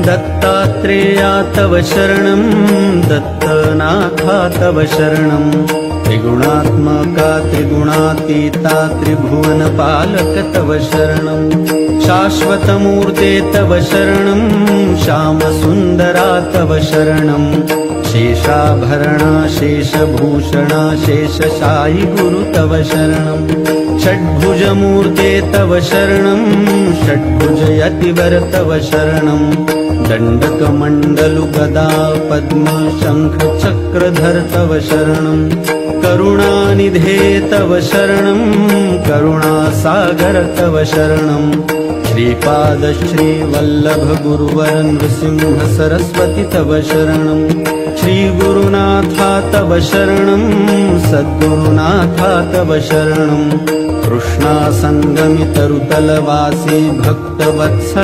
दत्तात्रेया तव शरणं दत्तनाथा तव शरणं त्रिगुणात्मका त्रिगुणातीता त्रिभुवनपालक तव शरणं शाश्वतमूर्ते तव शरणं श्यामसुन्दरा तव शरणं शेषाभरणा शेषभूषणा शेषशायि गुरु तव शरणं षड्भुजमूर्ते तव शरणं षड्भुजयतिवर तव शरणं दण्डकमण्डलु गदा पद्म शङ्ख चक्रधर तव शरणं करुणानिधे तव शरणं करुणासागर तव शरणं श्रीपाद श्रीवल्लभ गुरुवर नृसिंह सरस्वती तव शरणं श्रीगुरुनाथा तव शरणं सद्गुरुनाथा तव शरणं कृष्णासङ्गमितरुतलवासी भक्तवत्सल